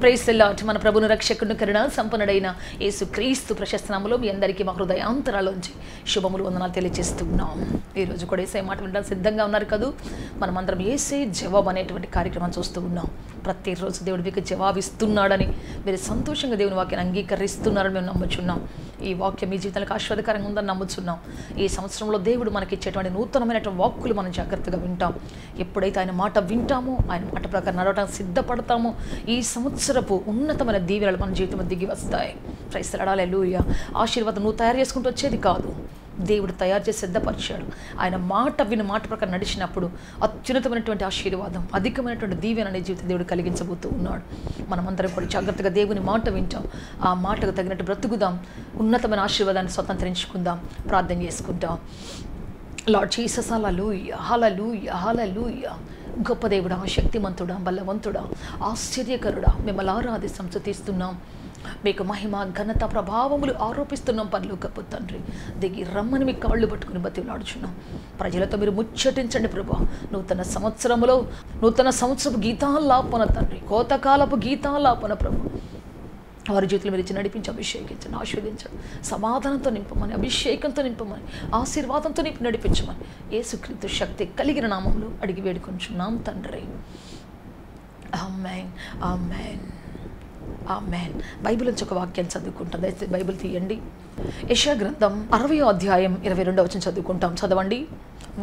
Praise the lord. మన ప్రభువును రక్షకుని కరుణ సంపన్నుడైన యేసుక్రీస్తు ప్రశస్త నామములో మీ అందరికీ మా హృదయాంతరాలోంచి శుభములు వందనాలు తెలియజేస్తున్నాం. ఈరోజు కూడా యేసే మాట వినడానికి సిద్ధంగా ఉన్నారు కదూ. మనమందరం యేసే జవాబు అనేటువంటి కార్యక్రమం చూస్తూ ఉన్నాం. ప్రతిరోజు దేవుడు మీకు జవాబిస్తున్నాడని మీరు సంతోషంగా దేవుని వాక్యాన్ని అంగీకరిస్తున్నారని మేము నమ్ముచున్నాం. ఈ వాక్యం మీ జీవితాలకు ఆశీర్వాదకరంగా ఉందని నమ్ముచున్నాం. ఈ సంవత్సరంలో దేవుడు మనకి ఇచ్చేటువంటి నూతనమైనటువంటి వాక్కులు మనం జాగ్రత్తగా వింటాం. ఎప్పుడైతే ఆయన మాట వింటామో, ఆయన మాట ప్రకారం నడవడానికి సిద్ధపడతామో, ఈ సంవత్సరపు ఉన్నతమైన దీవెనలు మన జీవితంలో దిగి వస్తాయి. Praise the Lord. హల్లెలూయా. ఆశీర్వాదం నువ్వు తయారు చేసుకుంటూ వచ్చేది కాదు, దేవుడు తయారు చేసి సిద్ధపరిచాడు. ఆయన మాట విని మాట ప్రకారం నడిచినప్పుడు అత్యున్నతమైనటువంటి ఆశీర్వాదం, అధికమైనటువంటి దీవెన అనే జీవితం దేవుడు కలిగించబోతూ ఉన్నాడు. మనమందరం కూడా జాగ్రత్తగా దేవుని మాట వింటాం, ఆ మాటకు తగినట్టు బ్రతుకుదాం, ఉన్నతమైన ఆశీర్వాదాన్ని స్వతంత్రించుకుందాం. ప్రార్థన చేసుకుంటాం. లార్డ్ జీసస్, హల్లెలూయా, హల్లెలూయా, హల్లెలూయా. గొప్ప దేవుడా, శక్తిమంతుడా, బలవంతుడా, ఆశ్చర్యకరుడా, మిమ్మల్ని ఆరాధిస్తాం, స్తుతిస్తున్నాం. మీకు మహిమ, ఘనత, ప్రభావములు ఆరోపిస్తున్నాం. పరలోకపు తండ్రి, దిగి రమ్మని మీ కాళ్ళు పట్టుకుని బతిలాడుచున్నాం. ప్రజలతో మీరు ముచ్చటించండి ప్రభా. నూతన సంవత్సరపు గీతాలాపన తండ్రి, కోతకాలపు గీతాలాపన ప్రభు, వారి జీవితంలో మీరు ఇచ్చి నడిపించి అభిషేకించండి, ఆశీర్వదించండి, సమాధానంతో నింపమని, అభిషేకంతో నింపమని, ఆశీర్వాదంతో నింపి నడిపించమని యేసుక్రీస్తు శక్తి కలిగిన నామంలో అడిగి వేడుకొంచున్నాం తండ్రి. ఆమేన్, ఆమేన్, ఆమేన్. బైబిల్ నుంచి ఒక వాక్యాన్ని చదువుకుంటాం. దయచేసి బైబిల్ తీయండి. యెషయా గ్రంథం 60వ అధ్యాయం 22వ వచనం చదువుకుంటాం. చదవండి.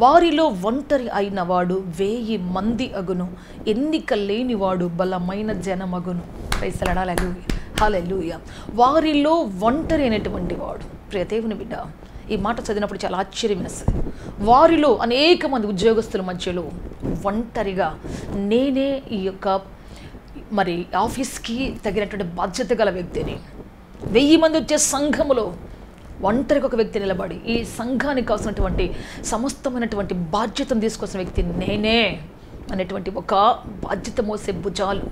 వారిలో ఒంటరి అయిన వాడు 1000 మంది అగును, ఎన్నిక లేనివాడు బలమైన జనమగును. Praise the Lord. Hallelujah, hallelujah. వారిలో ఒంటరి అయినటువంటి వాడు. ప్రియ దేవుని బిడ్డ, ఈ మాట చదివినప్పుడు చాలా ఆశ్చర్యం వేస్తుంది. వారిలో అనేక మంది ఉద్యోగస్తుల మధ్యలో ఒంటరిగా నేనే ఈ యొక్క ఆఫీస్కి తగినటువంటి బాధ్యత గల వ్యక్తిని, 1000 మంది వచ్చే సంఘములో ఒంటరికి ఒక వ్యక్తి నిలబడి ఈ సంఘానికి కావాల్సినటువంటి సమస్తమైనటువంటి బాధ్యతను తీసుకొచ్చిన వ్యక్తి నేనే అనేటువంటి ఒక బాధ్యత మోసే భుజాలు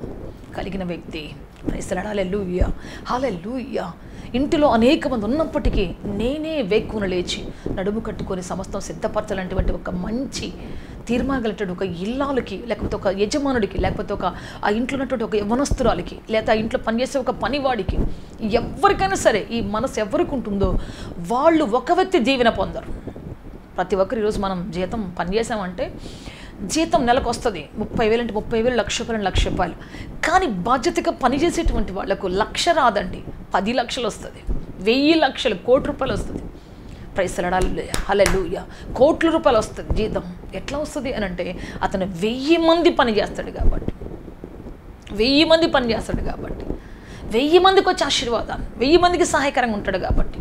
కలిగిన వ్యక్తి. Praise the Lord. Hallelujah, hallelujah. ఇంటిలో అనేక మంది ఉన్నప్పటికీ నేనే వేకువన లేచి నడుము కట్టుకొని సమస్తం సిద్ధపరచాలనేటువంటి ఒక మంచి తీర్మానం కలిగినటువంటి ఒక ఇల్లాలకి, లేకపోతే ఒక యజమానుడికి, లేకపోతే ఆ ఇంట్లో ఉన్నటువంటి ఒక యవనస్తురాలికి, లేదా ఆ ఇంట్లో పనిచేసే ఒక పనివాడికి, ఎవరికైనా సరే ఈ మనసు ఎవరికి ఉంటుందో వాళ్ళు ఒక వ్యక్తి దీవెన పొందరు. ప్రతి ఒక్కరు ఈరోజు మనం జీతం పనిచేసామంటే జీతం నెలకు వస్తుంది 30,000 అంటే 30,000, ₹1,00,000, కానీ బాధ్యతగా పనిచేసేటువంటి వాళ్లకు 1,00,000 రాదండి, 10 లక్షలు వస్తుంది, 1000 లక్షలు, ₹1,00,00,000 వస్తుంది. Praise the Lord. హల్లెలూయా. కోట్ల రూపాయలు వస్తుంది జీతం. ఎట్లా వస్తుంది అని అంటే అతను 1000 మంది పని చేస్తాడు కాబట్టి, 1000 మంది పని చేస్తాడు కాబట్టి, 1000 మందికి వచ్చే ఆశీర్వాదాలు, 1000 మందికి సహాయకరంగా ఉంటాడు కాబట్టి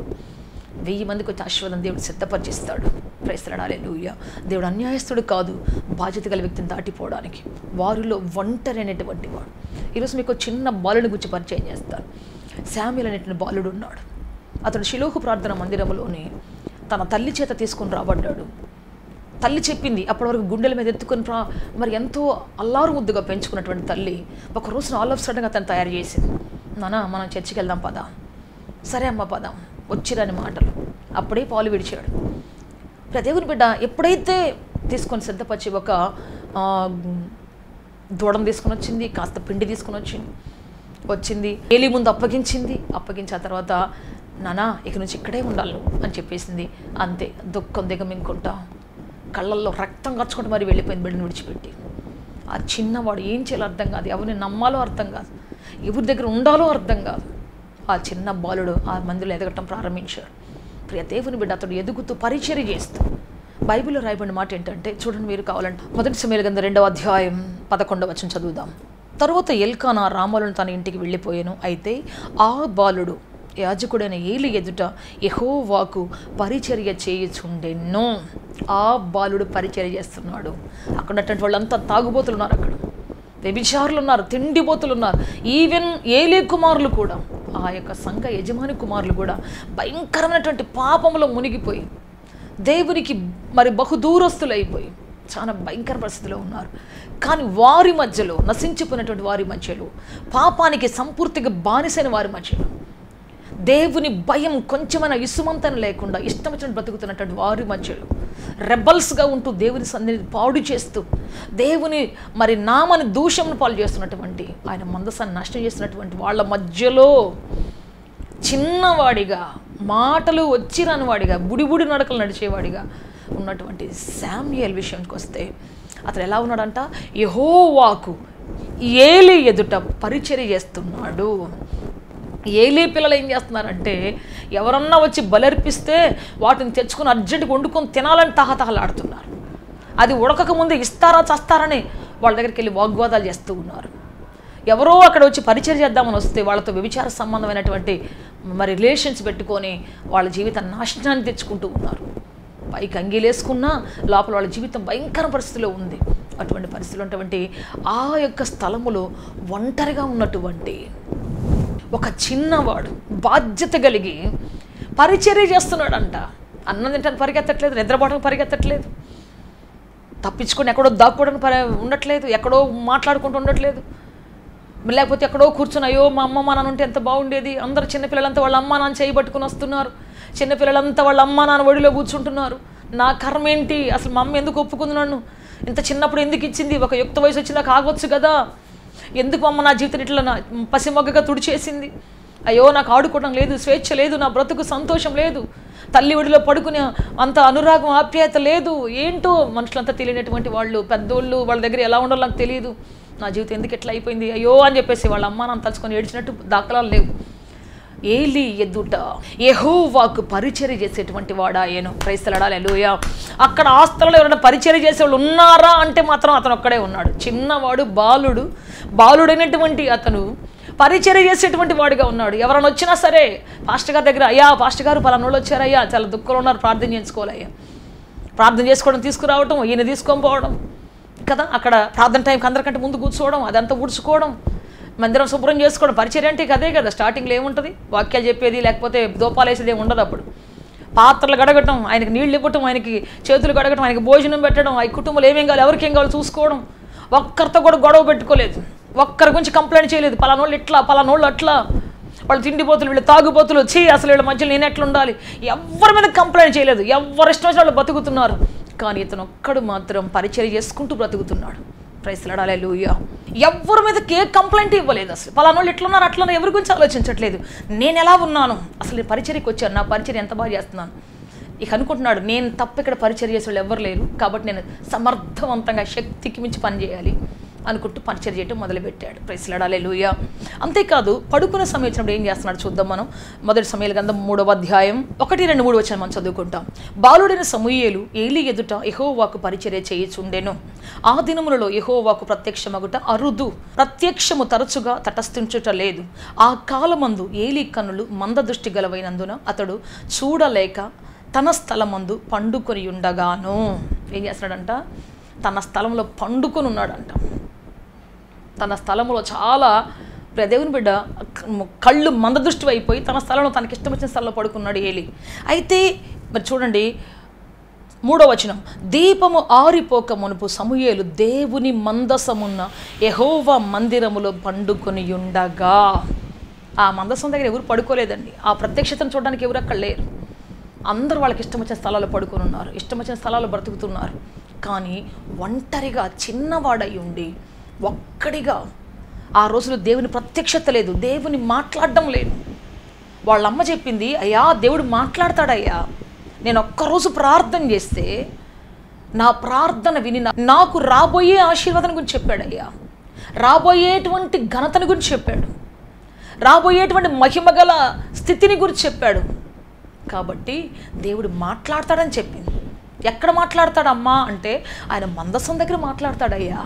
1000 మందికి వచ్చే ఆశీర్వాదం దేవుడు సిద్ధపరిచిస్తాడు. Praise the Lord. హల్లెలూయా. దేవుడు అన్యాయస్తుడు కాదు, బాధ్యత గల వ్యక్తిని దాటిపోవడానికి. వారిలో ఒంటరి అనేటువంటి వాడు. ఈరోజు మీకు చిన్న బాలుని గురించి పరిచయం చేస్తాను. శామ్యూల్ అనేటువంటి బాలుడు ఉన్నాడు. అతడు షిలోహు ప్రార్థన మందిరంలోని తన తల్లి చేత తీసుకొని రాబడ్డాడు. తల్లి చెప్పింది, అప్పటి వరకు గుండెల మీద ఎత్తుకొని మరి ఎంతో అల్లారు ముద్దుగా పెంచుకున్నటువంటి తల్లి ఒక రోజున ఆల్ ఆఫ్ సడన్గా తను తయారు చేసింది. నాన్న, మనం చర్చికి వెళ్దాం పదా. సరే అమ్మ పదాం, వచ్చిరని మాటలు. అప్పుడే పాలు విడిచాడు. దేవుని బిడ్డ ఎప్పుడైతే తీసుకొని సిద్ధపరిచి ఒక దూడను తీసుకొని వచ్చింది, కాస్త పిండి తీసుకొని వచ్చింది, ఏలి ముందు అప్పగించిన తర్వాత నానా ఇక నుంచి ఇక్కడే ఉండాలి అని చెప్పేసింది. అంతే, దుఃఖం దిగమింగుకుంటా కళ్ళల్లో రక్తం ఖర్చుకుంటూ మరి వెళ్ళిపోయింది బిడ్డను విడిచిపెట్టి. ఆ చిన్నవాడు ఏం చేయాలో అర్థం కాదు, ఎవరిని నమ్మాలో అర్థం కాదు, ఎవరి దగ్గర ఉండాలో అర్థం కాదు. ఆ చిన్న బాలుడు ఆ మందిలో ఎదగటం ప్రారంభించాడు. ప్రియ దేవుని బిడ్డ, అతడు ఎదుగుతూ పరిచర్య చేస్తూ, బైబిల్లో రాయబడిన మాట ఏంటంటే చూడండి, మీరు కావాలంటే 1 సమూయేలు గ్రంథం 2వ అధ్యాయం 11వ వచనం చదువుదాం. తరువాత ఎల్కానా రామాలను తన ఇంటికి వెళ్ళిపోయాను. అయితే ఆ బాలుడు యాజకుడైన ఏలి ఎదుట యెహోవాకు పరిచర్య చేయుచుండెను. ఆ బాలుడు పరిచర్య చేస్తున్నాడు. అక్కడ ఉన్నటువంటి వాళ్ళంతా తాగుబోతులు ఉన్నారు, అక్కడ వ్యభిచారులు ఉన్నారు, తిండిబోతులు ఉన్నారు. ఈవెన్ ఏలీ కుమారులు కూడా, ఆ యొక్క సంఘ యజమాని కుమారులు కూడా భయంకరమైనటువంటి పాపంలో మునిగిపోయి దేవునికి బహుదూరస్తులైపోయి చాలా భయంకర పరిస్థితిలో ఉన్నారు. కానీ వారి మధ్యలో, నశించిపోయినటువంటి వారి మధ్యలో, పాపానికి సంపూర్తిగా బానిసైన వారి మధ్యలో, దేవుని భయం కొంచెమైనా ఇసుమంతన లేకుండా ఇష్టం వచ్చినట్టు బ్రతుకుతున్నటువంటి వారి మధ్యలో రెబల్స్గా ఉంటూ దేవుని సన్నిధిని పాడు చేస్తూ దేవుని మరి నామని దూషణను పాలు చేస్తున్నటువంటి ఆయన మందసాన్ని నష్టం చేస్తున్నటువంటి వాళ్ళ మధ్యలో చిన్నవాడిగా, మాటలు వచ్చిరాని వాడిగా, బుడిబుడి నడకలు నడిచేవాడిగా ఉన్నటువంటి శామ్యూయల్ విషయానికి వస్తే అతను ఎలా ఉన్నాడంట? యెహోవాకు ఏలీ ఎదుట పరిచర్య చేస్తున్నాడు. ఏలీ పిల్లలు ఏం చేస్తున్నారంటే ఎవరన్నా వచ్చి బలర్పిస్తే వాటిని తెచ్చుకొని అర్జెంటుగా వండుకొని తినాలని తహతహలాడుతున్నారు. అది ఉడకక ముందే ఇస్తారా చస్తారని వాళ్ళ దగ్గరికి వెళ్ళి వాగ్వాదాలు చేస్తూ ఉన్నారు. ఎవరో అక్కడ వచ్చి పరిచయం చేద్దామని వస్తే వాళ్ళతో వ్యభిచార సంబంధమైనటువంటి మరి రిలేషన్స్ పెట్టుకొని వాళ్ళ జీవితాన్ని నాశనాన్ని తెచ్చుకుంటూ ఉన్నారు. పైకి అంగీలేసుకున్నా లోపల వాళ్ళ జీవితం భయంకర పరిస్థితిలో ఉంది. అటువంటి పరిస్థితులు ఉన్నటువంటి ఆ యొక్క స్థలములో ఒంటరిగా ఉన్నటువంటి ఒక చిన్నవాడు బాధ్యత కలిగి పరిచర్య చేస్తున్నాడంట. అన్నం తింటాను పరిగెత్తట్లేదు, నిద్రపోవడానికి పరిగెత్తట్లేదు, తప్పించుకొని ఎక్కడో దాక్కోవడానికి ఉండట్లేదు, ఎక్కడో మాట్లాడుకుంటూ ఉండట్లేదు, లేకపోతే ఎక్కడో కూర్చొని అయ్యో మా అమ్మ మా నాన్న ఉంటే ఎంత బాగుండేది. అందరు చిన్నపిల్లలంతా వాళ్ళ అమ్మ నాన్న చేయబట్టుకుని వస్తున్నారు, చిన్నపిల్లలంతా వాళ్ళ అమ్మ నాన్న ఒడిలో కూర్చుంటున్నారు. నా కర్మ ఏంటి, అసలు మా అమ్మ ఎందుకు ఒప్పుకుంది నన్ను, ఇంత చిన్నప్పుడు ఎందుకు ఇచ్చింది, ఒక యుక్త వయసు వచ్చిందాక ఆగొచ్చు కదా, ఎందుకు అమ్మ నా జీవితం ఇట్లా నా పసిమొగ్గగా తుడిచేసింది, అయ్యో నాకు ఆడుకోవడం లేదు, స్వేచ్ఛ లేదు, నా బ్రతుకు సంతోషం లేదు, తల్లి ఒడిలో పడుకునే అంత అనురాగం ఆప్యాయత లేదు, ఏంటో మనుషులంతా తెలియనటువంటి వాళ్ళు పెద్దోళ్ళు వాళ్ళ దగ్గర ఎలా ఉండాలో నాకు తెలియదు, నా జీవితం ఎందుకు ఎట్లా అయిపోయింది అయ్యో అని చెప్పేసి వాళ్ళ అమ్మ నాన్న తలుచుకొని ఏడ్చినట్టు దాఖలాలు లేవు. ఏలీ ఎదుట యెహోవాకు పరిచర్య చేసేటువంటి వాడాయను. క్రైస్తలాడాలి హల్లెలూయా. అక్కడ ఆ స్థలంలో ఎవరైనా పరిచర్య చేసేవాళ్ళు ఉన్నారా అంటే మాత్రం అతను ఒక్కడే ఉన్నాడు. చిన్నవాడు, బాలుడైనటువంటి అతను పరిచర్య చేసేటువంటి వాడిగా ఉన్నాడు. ఎవరైనా వచ్చినా సరే పాస్టర్ గారి దగ్గర, అయ్యా పాస్టర్ గారు పలానోళ్ళు వచ్చారయ్యా, చాలా దుఃఖంలో ఉన్నారు, ప్రార్థన చేసుకోవాలయ్యా, ప్రార్థన చేసుకోవడం, తీసుకురావటం, ఈయన తీసుకొని పోవడం కదా, అక్కడ ప్రార్థన టైంకి అందరికంటే ముందు కూర్చోవడం, అదంతా ఊడ్చుకోవడం, మందిరం శుభ్రం చేసుకోవడం. పరిచర్య అంటే అదే కదా. స్టార్టింగ్లో ఏముంటుంది, వాక్యాలు చెప్పేది, లేకపోతే దోపాలు వేసేది ఏమి ఉండదు. అప్పుడు పాత్రలు గడగటం, ఆయనకి నీళ్ళు ఇవ్వటం, ఆయనకి చేతులు గడగటం, ఆయనకి భోజనం పెట్టడం, ఆ కుటుంబంలో ఏమేం కావాలి, ఎవరికి ఏం కావాలో చూసుకోవడం. ఒక్కరితో కూడా గొడవ పెట్టుకోలేదు, ఒక్కరి గురించి కంప్లైంట్ చేయలేదు, పలానోళ్ళు ఇట్లా పలానోళ్ళు అట్లా, వాళ్ళు తిండిపోతులు, వీళ్ళు తాగుబోతులు, అసలు వీళ్ళ మధ్యలో నేను ఎట్లా ఉండాలి, ఎవరి మీద కంప్లైంట్ చేయలేదు, ఎవరు ఇష్టం వచ్చిన వాళ్ళు బతుకుతున్నారు. కానీ ఇతను ఒక్కడు మాత్రం పరిచర్య చేసుకుంటూ బ్రతుకుతున్నాడు. ప్రైజ్ లార్డ్ హల్లెలూయా. ఎవరి మీద ఏ కంప్లైంట్ ఇవ్వలేదు, అసలు పలానోళ్ళు ఎట్లున్నారు అట్లా ఎవరి గురించి ఆలోచించట్లేదు, నేను ఎలా ఉన్నాను, అసలు నేను పరిచర్యకి వచ్చాను, నా పరిచర్య ఎంత బాగా చేస్తున్నాను. ఇక అనుకుంటున్నాడు, నేను తప్ప ఇక్కడ పరిచర్య చేసే వాళ్ళు ఎవరు లేరు, కాబట్టి నేను సమర్థవంతంగా శక్తికి మించి పనిచేయాలి అనుకుంటూ పరిచర్య చేయటం మొదలుపెట్టాడు. ప్రైజ్ లార్డ్ హల్లెలూయా. అంతేకాదు పడుకునే సమయం వచ్చినప్పుడు ఏం చేస్తున్నాడు చూద్దాం మనం. మొదటి సమూయేలు గ్రంథం 3వ అధ్యాయం 1, 2, 3 వచనం మనం చదువుకుంటాం. బాలుడైన సమూయేలు ఏలీ ఎదుట యెహోవాకు పరిచర్య చేయుచుండెను. ఆ దినములలో యెహోవాకు ప్రత్యక్షమగుట అరుదు, ప్రత్యక్షము తరచుగా తటస్థించుట లేదు. ఆ కాలమందు ఏలీ కన్నులు మందదృష్టి గలవైనందున అతడు చూడలేక తన స్థలమందు పండుకొని ఉండగాను. ఏం చేస్తున్నాడంట, తన స్థలంలో పండుకొని ఉన్నాడంట. తన స్థలంలో చాలా దేవుని బిడ్డ కళ్ళు మందదృష్టి అయిపోయి తన స్థలంలో తనకి ఇష్టం వచ్చిన స్థలంలో పడుకున్నాడు ఏలీ. అయితే మరి చూడండి 3వ వచనం, దీపము ఆరిపోక మునుపు సమూయేలు దేవుని మందసమున్న యెహోవా మందిరములో పండుకొని ఉండగా. ఆ మందసం దగ్గర ఎవరు పడుకోలేదండి, ఆ ప్రత్యక్షతను చూడడానికి ఎవరు అక్కడ లేరు. అందరూ వాళ్ళకి ఇష్టం వచ్చిన స్థలాల్లో పడుకొని ఉన్నారు, ఇష్టం వచ్చిన స్థలాల్లో బ్రతుకుతున్నారు. కానీ ఒంటరిగా చిన్నవాడై ఉండి ఒక్కడిగా, ఆ రోజులో దేవుని ప్రత్యక్షత లేదు, దేవుని మాట్లాడడం లేదు. వాళ్ళమ్మ చెప్పింది, అయ్యా దేవుడు మాట్లాడతాడయ్యా, నేను ఒక్కరోజు ప్రార్థన చేస్తే నా ప్రార్థన విని నాకు రాబోయే ఆశీర్వాదం గురించి చెప్పాడయ్యా, రాబోయేటువంటి ఘనతని గురించి చెప్పాడు, రాబోయేటువంటి మహిమగల స్థితిని గురించి చెప్పాడు. కాబట్టి దేవుడు మాట్లాడతాడని చెప్పింది. ఎక్కడ మాట్లాడతాడమ్మా అంటే ఆయన మందసం దగ్గర మాట్లాడతాడయ్యా,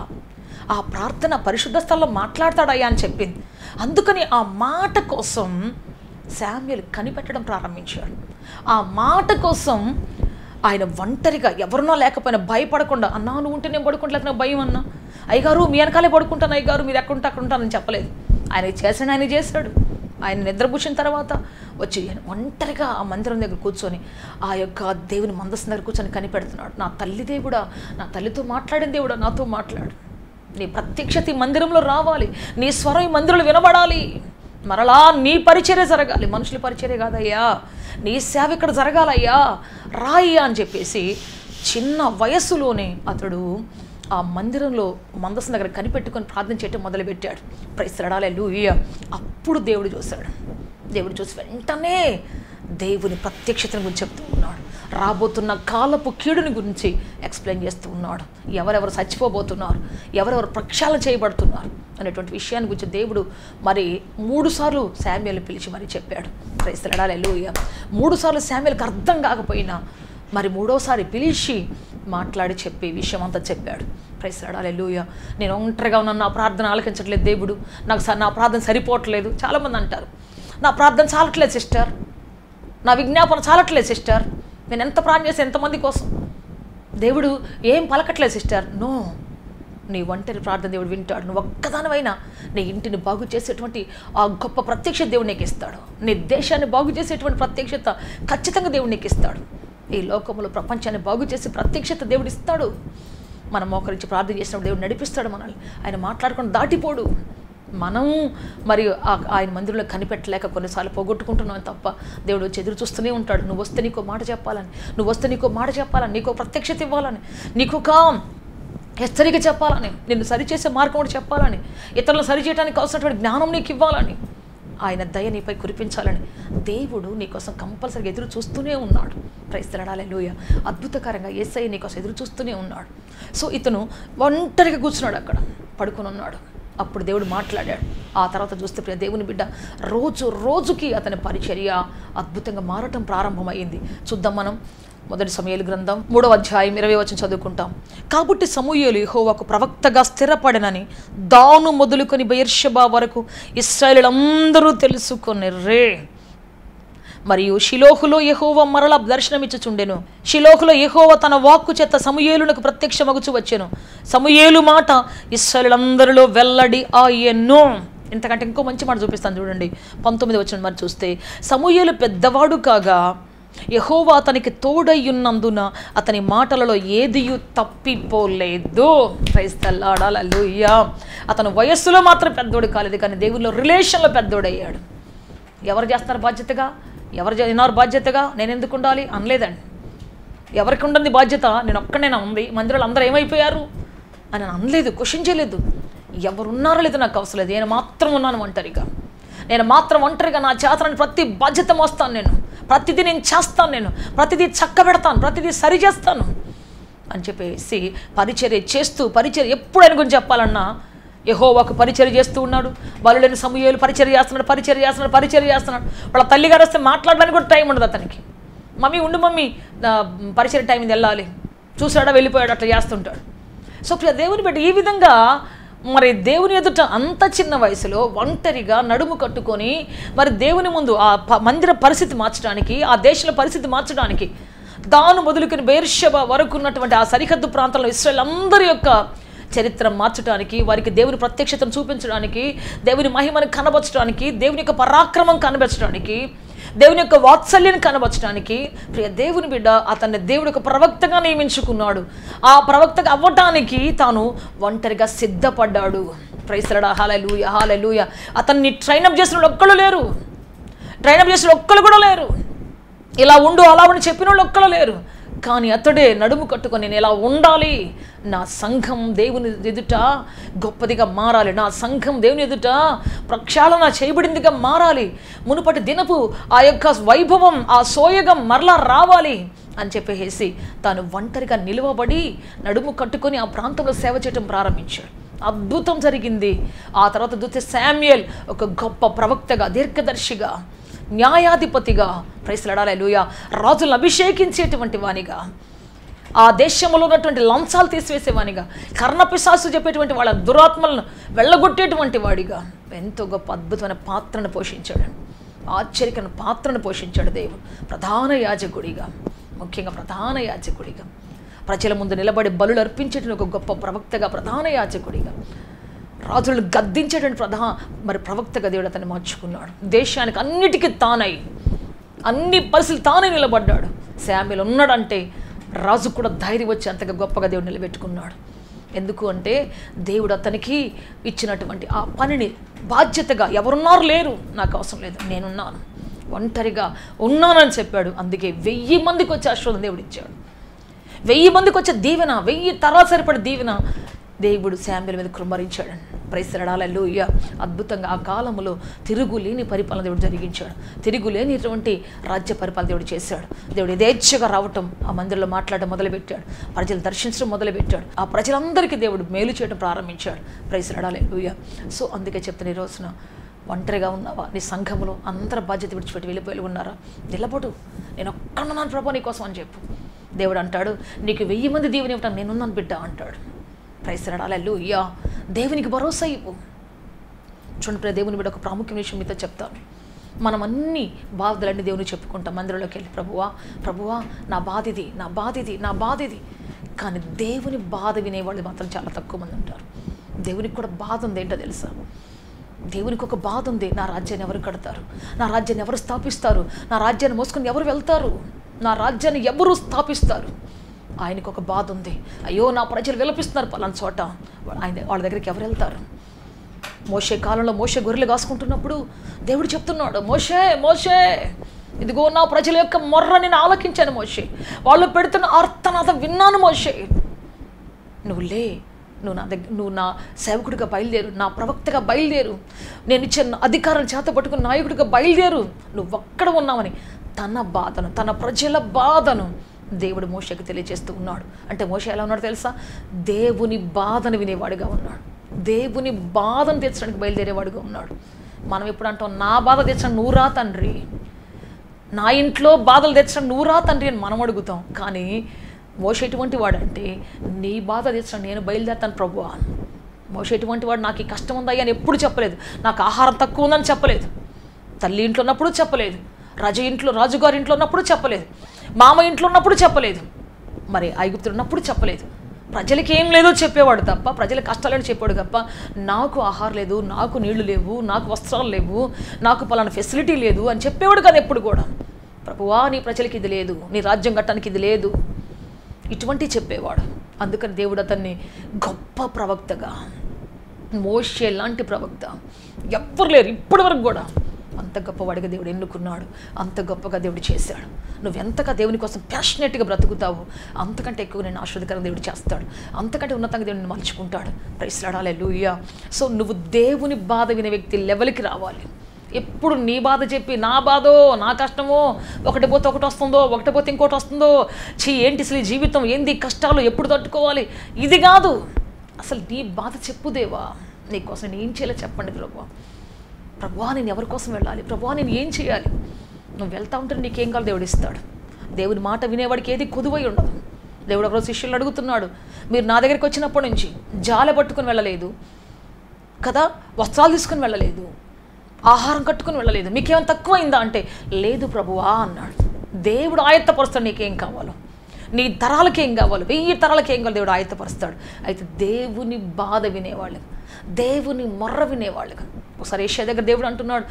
ఆ ప్రార్థన పరిశుద్ధ స్థలంలో మాట్లాడతాడయ్యా అని చెప్పింది. అందుకని ఆ మాట కోసం శామ్యూయల్ కనిపెట్టడం ప్రారంభించాడు. ఆ మాట కోసం ఆయన ఒంటరిగా ఎవరున్నా లేకపోయినా భయపడకుండా, అన్నా నువ్వు ఉంటే నేను పడుకుంటలేదు, నాకు భయం అన్నా, అయ్యగారు మీ వెనకాలే పడుకుంటాను, అయ్యగారు మీరు ఎక్కడుంటే అక్కడ ఉంటానని చెప్పలేదు. ఆయన చేసిన ఆయన చేశాడు. ఆయన నిద్రపుచ్చిన తర్వాత వచ్చి ఒంటరిగా ఆ మందిరం దగ్గర కూర్చొని ఆ యొక్క దేవుని మందసం దగ్గర కూర్చొని కనిపెడుతున్నాడు. నా తల్లి దేవుడా, నా తల్లితో మాట్లాడిన దేవుడా, నాతో మాట్లాడు, నీ ప్రత్యక్షత ఈ మందిరంలో రావాలి, నీ స్వరం ఈ మందిరంలో వినబడాలి, మరలా నీ పరిచర్య జరగాలి, మనుషుల పరిచర్య కాదయ్యా, నీ సేవ ఇక్కడ జరగాలయ్యా, రాయ్యా అని చెప్పేసి చిన్న వయస్సులోనే అతడు ఆ మందిరంలో మందసం దగ్గర కనిపెట్టుకొని ప్రార్థన చేయటం మొదలుపెట్టాడు. ప్రైజ్ హల్లెలూయా. అప్పుడు దేవుడు చూశాడు. దేవుడు చూసి వెంటనే దేవుని ప్రత్యక్షతను గురించి చెప్తూ ఉన్నాడు. రాబోతున్న కాలపు కీడుని గురించి ఎక్స్ప్లెయిన్ చేస్తూ ఉన్నాడు. ఎవరెవరు చచ్చిపోబోతున్నారు, ఎవరెవరు ప్రక్షాళన చేయబడుతున్నారు అనేటువంటి విషయాన్ని గురించి దేవుడు మరి 3 సార్లు శామ్యూల్ని పిలిచి మరి చెప్పాడు. ప్రైజ్ హల్లెలూయా. 3 సార్లు శామ్యూల్కి అర్థం కాకపోయినా మరి 3వసారి పిలిచి మాట్లాడి చెప్పి విషయం అంతా చెప్పాడు. ప్రైజ్ హల్లెలూయా. నేను ఒంటరిగా ఉన్నాను, నా ప్రార్థన ఆలకించట్లేదు దేవుడు, నాకు నా ప్రార్థన సరిపోవట్లేదు. చాలామంది అంటారు, నా ప్రార్థన చాలట్లేదు సిస్టర్, నా విజ్ఞాపన చాలట్లేదు సిస్టర్, నేను ఎంత ప్రార్థన చేస్తే ఎంతమంది కోసం, దేవుడు ఏం పలకట్లేదు సిస్టర్. నో, నీ ఒంటరి ప్రార్థన దేవుడు వింటాడు. నువ్వు ఒక్కదానివైనా నీ ఇంటిని బాగు చేసేటువంటి ఆ గొప్ప ప్రత్యక్షత దేవుడు నీకు ఇస్తాడు. నీ దేశాన్ని బాగు చేసేటువంటి ప్రత్యక్షత ఖచ్చితంగా దేవుడు నీకు ఇస్తాడు. ఈ లోకంలో ప్రపంచాన్ని బాగు చేసే ప్రత్యక్షత దేవుడు ఇస్తాడు. మనం మోకరించి ప్రార్థన చేసినప్పుడు దేవుడు నడిపిస్తాడు మనల్ని. ఆయన మాట్లాడుకొని దాటిపోడు. మనం మరి ఆయన మందిరంలో కనిపెట్టలేక కొన్నిసార్లు పోగొట్టుకుంటున్నాం తప్ప దేవుడు వచ్చి ఎదురు చూస్తూనే ఉంటాడు. నువ్వు వస్తే నీకో మాట చెప్పాలని, నువ్వు వస్తే నీకో మాట చెప్పాలని, నీకో ప్రత్యక్షత ఇవ్వాలని, నీకొక హెచ్చరిక చెప్పాలని, నిన్ను సరిచేసే మార్గం కూడా చెప్పాలని, ఇతరులను సరిచేయడానికి అవసరమైన జ్ఞానం నీకు ఇవ్వాలని, ఆయన దయ నీపై కురిపించాలని దేవుడు నీకోసం కంపల్సరీగా ఎదురు చూస్తూనే ఉన్నాడు. ప్రైజ్ హల్లెలూయా. అద్భుతకరంగా యేసయ్య నీకోసం ఎదురు చూస్తూనే ఉన్నాడు. సో ఇతను ఒంటరిగా కూర్చున్నాడు, అక్కడ పడుకుని ఉన్నాడు. అప్పుడు దేవుడు మాట్లాడాడు. ఆ తర్వాత చూస్తే ప్రియ దేవుని బిడ్డ రోజుకి అతని పరిచర్య అద్భుతంగా మారటం ప్రారంభమైంది. చూద్దాం మనం మొదటి సమూయేలు గ్రంథం 3వ అధ్యాయం 20వ వచనం చదువుకుంటాం. కాబట్టి సమూయేలు యెహోవాకు ప్రవక్తగా స్థిరపడనని దాను మొదలుకొని బెయేర్షెబా వరకు ఇశ్రాయేలులందరూ తెలుసుకొనిర్రే. మరియు షిలోహులో యెహోవా మరల దర్శనమిచ్చుచుండెను. షిలోహులో యెహోవా తన వాక్కు చేత సమూయేలునకు ప్రత్యక్షమగుచు వచ్చెను. సమూయేలు మాట ఇశ్రాయేలులందరిలో వెల్లడి ఆయెను. ఇంతకంటే ఇంకో మంచి మాట చూపిస్తాను చూడండి. 19వ వచనం మరి చూస్తే, సమూయేలు పెద్దవాడు కాగా యెహోవా అతనికి తోడయ్యున్నందున అతని మాటలలో ఏదియు తప్పిపోలేదు. ప్రైజ్ హల్లెలూయా. అతను వయస్సులో మాత్రం పెద్దోడు కాలేదు, కానీ దేవునిలో రిలేషన్లో పెద్దోడయ్యాడు. ఎవరు చేస్తున్నారు బాధ్యతగా, ఎవరు విన్నారు బాధ్యతగా, నేను ఎందుకు ఉండాలి అనలేదండి. ఎవరికి ఉండని బాధ్యత నేను ఒక్కడైనా ఉంది, మందిరాలు అందరూ ఏమైపోయారు అని అనలేదు, క్వశ్చన్ చేయలేదు. ఎవరున్నారో లేదో నాకు అవసరం లేదు, నేను మాత్రం ఉన్నాను ఒంటరిగా. నేను మాత్రం ఒంటరిగా నా చేతనని ప్రతి బాధ్యత మోస్తాను, నేను ప్రతిదీ నేను చేస్తాను, నేను ప్రతిదీ చక్కబెడతాను, ప్రతిదీ సరి చేస్తాను అని చెప్పేసి పరిచర్య చేస్తూ, పరిచర్య ఎప్పుడు ఆయన గురించి చెప్పాలన్నా యెహోవాకు పరిచర్య చేస్తూ ఉన్నాడు. బలుడైన సమూయేలు పరిచర్య చేస్తున్నాడు. వాళ్ళ తల్లిగారు వస్తే మాట్లాడడానికి కూడా టైం ఉండదు అతనికి. మమ్మీ ఉండు మమ్మీ, పరిచర్య టైం ఇది వెళ్ళాలి, చూసాడా వెళ్ళిపోయాడు, అట్లా చేస్తుంటాడు. సో దేవుని బిడ్డ ఈ విధంగా మరి దేవుని ఎదుట అంత చిన్న వయసులో ఒంటరిగా నడుము కట్టుకొని మరి దేవుని ముందు ఆ మందిర పరిస్థితి మార్చడానికి, ఆ దేశంలో పరిస్థితి మార్చడానికి, దాను మొదలుకొని బెయేర్షెబా వరకు ఉన్నటువంటి ఆ సరిహద్దు ప్రాంతంలో ఇశ్రాయేలు అందరి యొక్క చరిత్ర మార్చడానికి, వారికి దేవుని ప్రత్యక్షతను చూపించడానికి, దేవుని మహిమను కనబరచడానికి, దేవుని యొక్క పరాక్రమం కనబరచడానికి, దేవుని యొక్క వాత్సల్యాన్ని కనబరచడానికి ప్రియ దేవుని బిడ్డ అతన్ని దేవుడు ఒక ప్రవక్తగా నియమించుకున్నాడు. ఆ ప్రవక్తగా అవ్వటానికి తాను ఒంటరిగా సిద్ధపడ్డాడు. ప్రైజ్ హల్లెలూయా, హల్లెలూయా. అతన్ని ట్రైనప్ చేసిన వాళ్ళు ఒక్కళ్ళు లేరు, ట్రైనప్ చేసిన ఒక్కళ్ళు కూడా లేరు. ఇలా ఉండు అలా ఉండి చెప్పిన వాళ్ళు ఒక్కళ్ళు లేరు. కానీ అతడే నడుము కట్టుకొని నేను ఎలా ఉండాలి, నా సంఘం దేవుని ఎదుట గొప్పదిగా మారాలి, నా సంఘం దేవుని ఎదుట ప్రక్షాళన చేయబడిందిగా మారాలి, మునుపటి దినపు ఆ యొక్క వైభవం, ఆ సోయగం మరలా రావాలి అని చెప్పేసి తాను ఒంటరిగా నిలువబడి నడుము కట్టుకొని ఆ ప్రాంతంలో సేవ చేయటం ప్రారంభించాడు. అద్భుతం జరిగింది. ఆ తర్వాత చూస్తే శామ్యూయల్ ఒక గొప్ప ప్రవక్తగా, దీర్ఘదర్శిగా, న్యాయాధిపతిగా, ప్రైజ్ హల్లెలూయా, రాజులను అభిషేకించేటువంటి వానిగా, ఆ దేశంలో ఉన్నటువంటి లంచాలు తీసివేసేవానిగా, కర్ణపిశాసు చెప్పేటువంటి వాళ్ళ దురాత్మలను వెళ్ళగొట్టేటువంటి వాడిగా ఎంతో గొప్ప అద్భుతమైన పాత్రను పోషించాడు. ఆశ్చర్యకరమైన పాత్రను పోషించాడు దేవుడు. ప్రధాన యాజకుడిగా, ముఖ్యంగా ప్రధాన యాజకుడిగా, ప్రజల ముందు నిలబడి బలులు అర్పించేటువంటి ఒక గొప్ప ప్రవక్తగా, ప్రధాన యాజకుడిగా, రాజులను గద్దించేటువంటి మరి ప్రవక్తగా దేవుడు అతన్ని మార్చుకున్నాడు. దేశానికి అన్నిటికీ తానై, అన్ని పరిస్థితులు తానే నిలబడ్డాడు. శామ్యూయల్ ఉన్నాడంటే రాజు కూడా ధైర్యం వచ్చి అంతగా గొప్పగా దేవుడు నిలబెట్టుకున్నాడు. ఎందుకు అంటే దేవుడు అతనికి ఇచ్చినటువంటి ఆ పనిని బాధ్యతగా, ఎవరున్నారు లేరు, నాకు అవసరం లేదు, నేనున్నాను, ఒంటరిగా ఉన్నానని చెప్పాడు. అందుకే 1000 మందికి వచ్చే ఆశీర్వాదం దేవుడు ఇచ్చాడు. 1000 మందికి వచ్చే దీవెన, 1000 తరాలు సరిపడే దీవెన దేవుడు శామ్యూయల్ మీద కృమ్మరించాడు. ప్రైజ్ ది లార్డ్, హల్లెలూయా. అద్భుతంగా ఆ కాలంలో తిరుగులేని పరిపాలన దేవుడు జరిగించాడు. తిరుగులేనిటువంటి రాజ్య పరిపాలన దేవుడు చేశాడు. దేవుడు యథేచ్ఛగా రావటం, ఆ మందిరంలో మాట్లాడడం మొదలుపెట్టాడు, ప్రజలు దర్శించడం మొదలుపెట్టాడు, ఆ ప్రజలందరికీ దేవుడు మేలు చేయడం ప్రారంభించాడు. Praise the Lord, hallelujah. So అందుకే చెప్తాను, ఈ రోజున ఒంటరిగా ఉన్నావా? నీ సంఘంలో అందరి బాధ్యత విడిచిపెట్టి వెళ్ళిపోయి ఉన్నారా? నిలబడు, నేను ఒక్కడున్నాను ప్రభు నీ కోసం అని చెప్పు. దేవుడు అంటాడు, నీకు 1000 మంది దీవెన ఇవ్వటం నేనున్నాను బిడ్డ అంటాడు. ప్రైజ్ ది లార్డ్, హల్లెలూయా. దేవునికి భరోసా ఇవ్వు. చూడండి, దేవుని బిడ్డ ఒక ప్రాముఖ్యమైన విషయం మీతో చెప్తాను. మనం అన్ని బాధలన్నీ దేవుని చెప్పుకుంటాం మందిరంలోకి వెళ్ళి, ప్రభువా ప్రభువా నా బాధ ఇది, నా బాధ ఇది, నా బాధ ఇది. కానీ దేవుని బాధ వినేవాళ్ళు మాత్రం చాలా తక్కువ మంది ఉంటారు. దేవునికి కూడా బాధ ఉంది, ఏంటో తెలుసా? దేవునికి ఒక బాధ ఉంది. నా రాజ్యాన్ని ఎవరు కడతారు? నా రాజ్యాన్ని ఎవరు స్థాపిస్తారు? నా రాజ్యాన్ని మోసుకొని ఎవరు వెళ్తారు? నా రాజ్యాన్ని ఎవరు స్థాపిస్తారు? ఆయనకు ఒక బాధ ఉంది. అయ్యో నా ప్రజలు విలపిస్తున్నారు పలానా చోట, వాళ్ళ దగ్గరికి ఎవరు వెళ్తారు? మోషే కాలంలో మోషే గొర్రెలు కాసుకుంటున్నప్పుడు దేవుడు చెప్తున్నాడు, మోషే మోషే ఇదిగో నా ప్రజల యొక్క మొర్ర నేను ఆలకించాను మోషే, వాళ్ళు పెడుతున్న ఆర్తనాదం విన్నాను మోషే, నువ్వు లే, నువ్వు నా సేవకుడిగా బయలుదేరు, నా ప్రవక్తగా బయలుదేరు, నేను ఇచ్చిన అధికారాలు చేత పట్టుకుని నాయకుడిగా బయలుదేరు, నువ్వు ఒక్కడ ఉన్నావని తన బాధను, తన ప్రజల బాధను దేవుడు మోషేకి తెలియజేస్తూ ఉన్నాడు. అంటే మోషే ఎలా ఉన్నాడు తెలుసా? దేవుని బాధను వినేవాడుగా ఉన్నాడు, దేవుని బాధను తీర్చడానికి బయలుదేరేవాడుగా ఉన్నాడు. మనం ఎప్పుడు అంటాం, నా బాధ తీర్చడానికి నువ్వు రా తండ్రి, నా ఇంట్లో బాధలు తీర్చడానికి నువ్వు రా తండ్రి అని మనం అడుగుతాం. కానీ మోషే ఎటువంటి వాడంటే, నీ బాధ తీర్చడానికి నేను బయలుదేరుతాను ప్రభువా. మోషే ఎటువంటి వాడు, నాకు ఈ కష్టం ఉందా అని ఎప్పుడు చెప్పలేదు, నాకు ఆహారం తక్కువ ఉందని చెప్పలేదు, తల్లి ఇంట్లో ఉన్నప్పుడు చెప్పలేదు, రాజుగారి ఇంట్లో ఉన్నప్పుడు చెప్పలేదు, మామ ఇంట్లో ఉన్నప్పుడు చెప్పలేదు, మరి ఐగుప్తులు ఉన్నప్పుడు చెప్పలేదు. ప్రజలకి ఏం లేదో చెప్పేవాడు తప్ప, ప్రజల కష్టాలని చెప్పాడు తప్ప, నాకు ఆహారం లేదు, నాకు నీళ్లు లేవు, నాకు వస్త్రాలు లేవు, నాకు పలానా ఫెసిలిటీ లేదు అని చెప్పేవాడు కదా ఎప్పుడు కూడా. ప్రభువా నీ ప్రజలకి ఇది లేదు, నీ రాజ్యం కట్టడానికి ఇది లేదు, ఇటువంటి చెప్పేవాడు. అందుకని దేవుడు అతన్ని గొప్ప ప్రవక్తగా, మోషే లాంటి ప్రవక్త ఎవ్వరు లేరు ఇప్పటి వరకు కూడా, అంత గొప్పవాడిగా దేవుడు ఎన్నుకున్నాడు, అంత గొప్పగా దేవుడు చేశాడు. నువ్వు ఎంతగా దేవుని కోసం ప్యాషనెట్గా బ్రతుకుతావు, అంతకంటే ఎక్కువ నేను ఆశీర్వాదకరంగా దేవుడు చేస్తాడు, అంతకంటే ఉన్నతంగా దేవుడిని మలుచుకుంటాడు. Praise the Lord, hallelujah. So నువ్వు దేవుని బాధ వినే వ్యక్తి లెవెల్కి రావాలి. ఎప్పుడు నీ బాధ చెప్పి, నా బాధో నా కష్టమో, ఒకటి పోతే ఒకటి వస్తుందో, ఒకటి పోతే ఇంకోటి వస్తుందో, ఏంటి అసలు ఈ జీవితం ఏంది, కష్టాలు ఎప్పుడు తట్టుకోవాలి, ఇది కాదు. అసలు నీ బాధ చెప్పు దేవా, నీకోసం నేను ఏం చేయాలో చెప్పండి ప్రభువా, నేను ఎవరి కోసం వెళ్ళాలి, ప్రభువా నేను ఏం చేయాలి. నువ్వు వెళ్తా ఉంటే నీకేం కావాలి దేవుడు ఇస్తాడు. దేవుని మాట వినేవాడికి ఏది కొదువై ఉండదు. దేవుడు ఒకరోజు శిష్యులను అడుగుతున్నాడు, మీరు నా దగ్గరికి వచ్చినప్పటి నుంచి జాల పట్టుకుని వెళ్ళలేదు కదా, వస్త్రాలు తీసుకుని వెళ్ళలేదు, ఆహారం కట్టుకుని వెళ్ళలేదు, మీకేమైనా తక్కువైందా అంటే లేదు ప్రభువా అన్నాడు. దేవుడు ఆయత్తపరుస్తాడు నీకేం కావాలో, నీ తరాలకి ఏం కావాలి, 1000 తరాలకి ఏం కావాలి దేవుడు ఆయత్తపరుస్తాడు. అయితే దేవుని బాధ వినేవాళ్ళు, దేవుని మొర్ర వినేవాళ్ళుగా. ఒకసారి యెషయా దగ్గర దేవుడు అంటున్నాడు,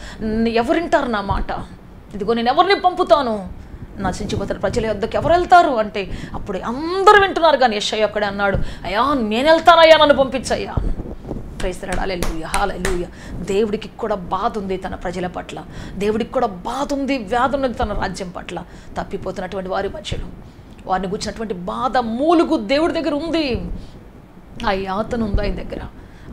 ఎవరింటారు నా మాట, ఇదిగో నేను ఎవరిని పంపుతాను, నశించిపోతారు ప్రజల యొద్దకు ఎవరు వెళ్తారు అంటే అప్పుడు అందరూ వింటున్నారు. కానీ యెషయా ఒక్కడే అన్నాడు, అయ్యా నేను వెళ్తానయ్యా, నన్ను పంపించయ్యా. ప్రైజ్ ది లార్డ్, హల్లెలూయా, హల్లెలూయా. దేవుడికి కూడా బాధ ఉంది తన ప్రజల పట్ల, దేవుడికి కూడా బాధ ఉంది, వ్యాధి ఉంది తన రాజ్యం పట్ల. తప్పిపోతున్నటువంటి వారి మధ్యలో వారిని గుచ్చినటువంటి బాధ మూలుగు దేవుడి దగ్గర ఉంది, ఆ యాతన ఉంది ఆయన దగ్గర.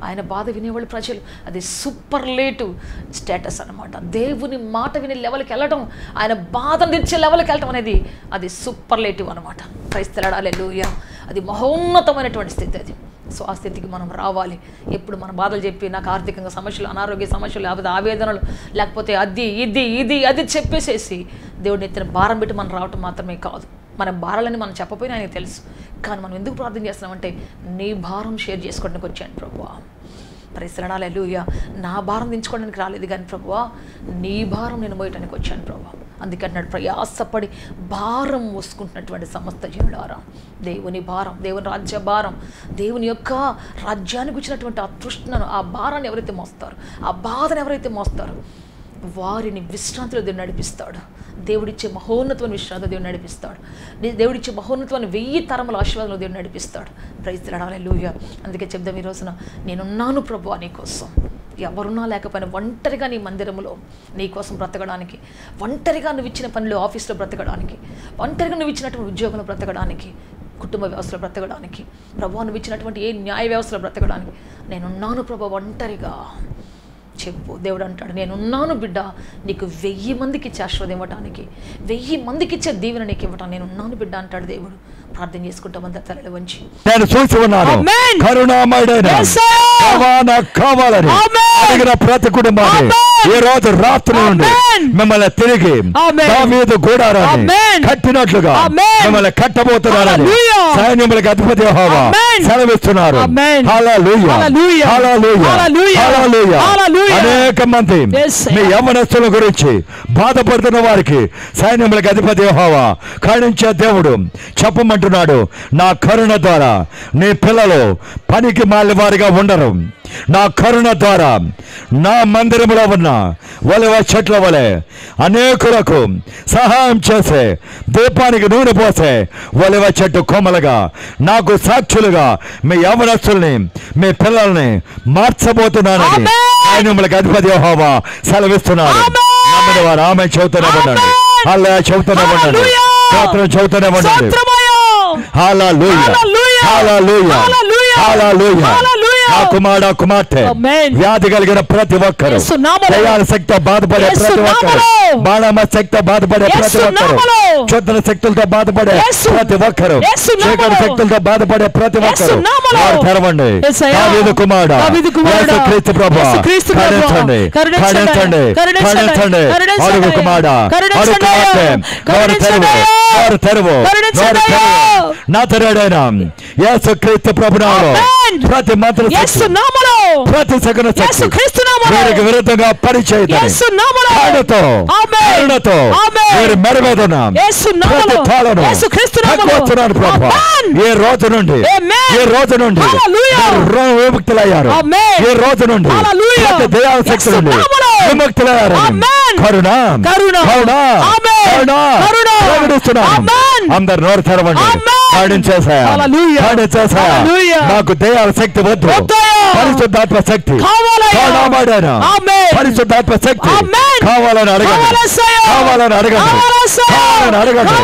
ఆయన బాధ వినేవాళ్ళు ప్రజలు, అది సూపర్లేటివ్ స్టేటస్ అనమాట. దేవుని మాట వినే లెవెల్కి వెళ్ళడం, ఆయన బాధను తెచ్చే లెవెల్కి వెళ్ళటం అనేది అది సూపర్లేటివ్ అనమాట. ప్రైజ్ ది లార్డ్, హల్లెలూయా. అది మహోన్నతమైనటువంటి స్థితి అది. సో ఆ స్థితికి మనం రావాలి. ఎప్పుడు మన బాధలు చెప్పి, నాకు ఆర్థికంగా సమస్యలు, అనారోగ్య సమస్యలు, లేకపోతే ఆవేదనలు, లేకపోతే అది ఇది ఇది అది చెప్పేసేసి దేవుడిని ఎత్తిన భారం పెట్టి మనం రావటం మాత్రమే కాదు. మన భారాలని మనం చెప్పపోయినా ఆయనకు తెలుసు. కానీ మనం ఎందుకు ప్రార్థన చేస్తున్నామంటే, నీ భారం షేర్ చేసుకోవడానికి వచ్చాను ప్రభువా. ప్రైజ్ ది లార్డ్, హల్లెలూయా. నా భారం దించుకోవడానికి రాలేదు కానీ ప్రభువా, నీ భారం నేను మోయటానికి వచ్చాను ప్రభువా. అందుకే అన్నాడు, ప్రయాసపడి భారం మోసుకుంటున్నటువంటి సమస్త జనులారా, దేవుని భారం, దేవుని రాజ్య భారం, దేవుని యొక్క రాజ్యానికి వచ్చినటువంటి ఆ తృష్ణను, ఆ భారాన్ని ఎవరైతే మోస్తారో, ఆ బాధను ఎవరైతే మోస్తారో వారిని విశ్రాంతిలో దేవుడు నడిపిస్తాడు. దేవుడిచ్చే మహోన్నతమైన విశ్రాంతి దేవుడు నడిపిస్తాడు. దేవుడిచ్చే మహోన్నతమైన 1000 తరముల ఆశీర్వాదంలో దేవుడు నడిపిస్తాడు. ప్రైజ్ ది లార్డ్, హల్లెలూయా. అందుకే చెప్దాం ఈ రోజున, నేనున్నాను ప్రభువా నీ కోసం. ఎవరున్నా లేకపోయినా ఒంటరిగా నీ మందిరంలో నీ కోసం బ్రతకడానికి, ఒంటరిగా నువ్వు ఇచ్చిన పనిలో ఆఫీస్లో బ్రతకడానికి, ఒంటరిగా నువ్వు ఇచ్చినటువంటి ఉద్యోగంలో బ్రతకడానికి, కుటుంబ వ్యవస్థలో బ్రతకడానికి, ప్రభువా నువ్వు ఇచ్చినటువంటి ఏ న్యాయ వ్యవస్థలో బ్రతకడానికి నేనున్నాను ప్రభువా, ఒంటరిగా చెప్పు. దేవుడు అంటాడు, నేనున్నాను బిడ్డ, నీకు 1000 మందికి ఇచ్చే ఆశీర్వాదం ఇవ్వటానికి, 1000 మందికి ఇచ్చే దీవెన నీకు ఇవ్వటం నేనున్నాను బిడ్డ అంటాడు దేవుడు. ప్రార్థన చేసుకుంటాం అంతా తలలు వంచి. నేను చూసి ఉన్నాను కరుణామయుడైన నాకు కావాలని అడిగిన ప్రతి కుటుంబాన్ని ఈ రోజు రాత్రి నుండి మిమ్మల్ని తిరిగి దావీదు గుడారాన్ని కట్టినట్లుగా మిమ్మల్ని కట్టబోతున్నారని సైన్యములకు అధిపతి యెహోవా సెలవిస్తున్నారు. హల్లెలూయా, హల్లెలూయా, హల్లెలూయా. అనేక మంది మీ యవ్వనస్తుల గురించి బాధపడుతున్న వారికి సైన్యములకు అధిపతి యెహోవా కరుణించే దేవుడు చెప్పమంటున్నాడు, నా కరుణ ద్వారా నీ పిల్లలు పనికి మాలిన వారిగా ఉండరు. నా కరుణ ద్వారా నా మందిరంలో ఉన్న ఒలివ చెట్ల వలె అనేకులకు సహాయం చేసే, దీపానికి నూనె పోసే ఒలివ చెట్టు కొమ్మలుగా నాకు సాక్షులుగా మీ యవ్వనస్తుల్ని మీ పిల్లల్ని మార్చబోతున్నానని సైన్యములకు అధిపతి యెహోవా సెలవిస్తున్నారు. నమ్మిన వారు ఆమె చెబుతూనే ఉండండి, అలా చెబుతూనే ఉండండి, స్తోత్రం చెబుతూనే ఉండండి. హల్లెలూయా, హల్లెలూయా, హల్లెలూయా. నా కుమారుడు కుమార్తె వ్యాధి కలిగిన ప్రతి ఒక్కరు, దయ్యాల శక్తితో బాధపడే ప్రతి ఒక్కరు, బాణమ శక్తితో బాధపడే ప్రతి ఒక్కరు, క్షుద్ర శక్తులతో బాధపడే ప్రతి ఒక్కరు, చీకటి శక్తులతో బాధపడే ప్రతి ఒక్కరు తెరవండి. దావీదు కుమారుడు యేసుక్రీస్తు ప్రభువా కరుణించండి, కరుణించండి, కరుణించండి. అడుగు కుమారుడా, అడుగు కుమార్తె, నోరు తెరువు, నోరు తెరువు, నోరు తెరువు. నాతరేడైన యేసుక్రీస్తు ప్రభునామములో ప్రతి మంత్ర ప్రతి సకల వీరికి విరుద్ధంగా పరిచయం వీరి మెడ మీద ప్రతి తాళను తగ్గిస్తున్నాను ప్రభు. ఈ రోజు నుండి విముక్తులయ్యారు. ఈ రోజు నుండి ప్రతి దయాల శక్తి నుండి విముక్తులయ్యారు. కరుణ కరుణ కరుణ ప్రకటిస్తున్నాను. అందరు నోరు తెరవండి. నాకు దయాల శక్తి వద్దు, పరిశుద్ధాత్మ శక్తి, పరిశుద్ధాత్మ శక్తి కావాలని అడగండి, కావాలని అడగండి, కావాలని అడగండి.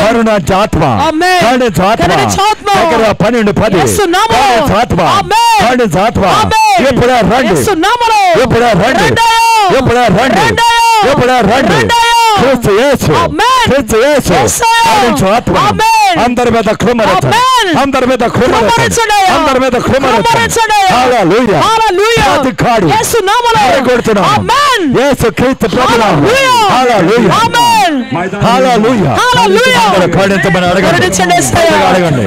కరుణాత్మ, కరుణాత్మ 12:10 కరుణాత్మ ఎప్పుడే రండి, ఎప్పుడే రండి, ఎప్పుడే రండి, ఎప్పుడే రండి. క్రీస్తు యేసు, క్రీస్తు యేసు ఆత్మ అందరి మీద కృమరించండి, అందరి మీద కృమరించండి, అందరి మీద కృమరించండి. హల్లెలూయా, ప్రతి కాడి కొడుతున్నాము యేసు క్రీస్తు ప్రభునామములో. హల్లెలూయా, హల్లెలూయా. అందరూ కరుణించమని అడగండి, అడగండి, అడగండి.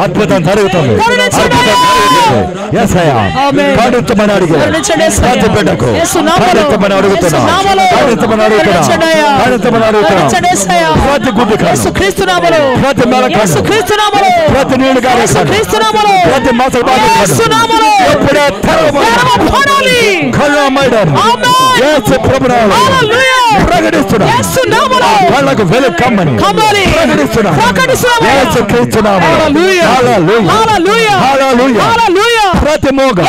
అద్భుతం జరుగుతుంది, కరుణించమని అడిగారు. ప్రతి బిడ్డకు కరుణించమని అడుగుతున్నాం, కరుణించమని అడుగుతున్నాం, కరుణించమని అడుగుతున్నాం. ప్రతి గుడ్డి కాదు, ప్రతి మెలకాడు, ప్రతి నీళ్ళు కాదు, ప్రతి మసలు బాధ ఎప్పుడే తెరవబడాలి. యేసు ప్రభునామములో ప్రకటిస్తున్నాం, కళ్ళకు వెలుగు కమ్మని ప్రకటిస్తున్నాం. యేసు క్రీస్తు నామములో. హల్లెలూయా, హల్లెలూయా. ప్రతి మోగ,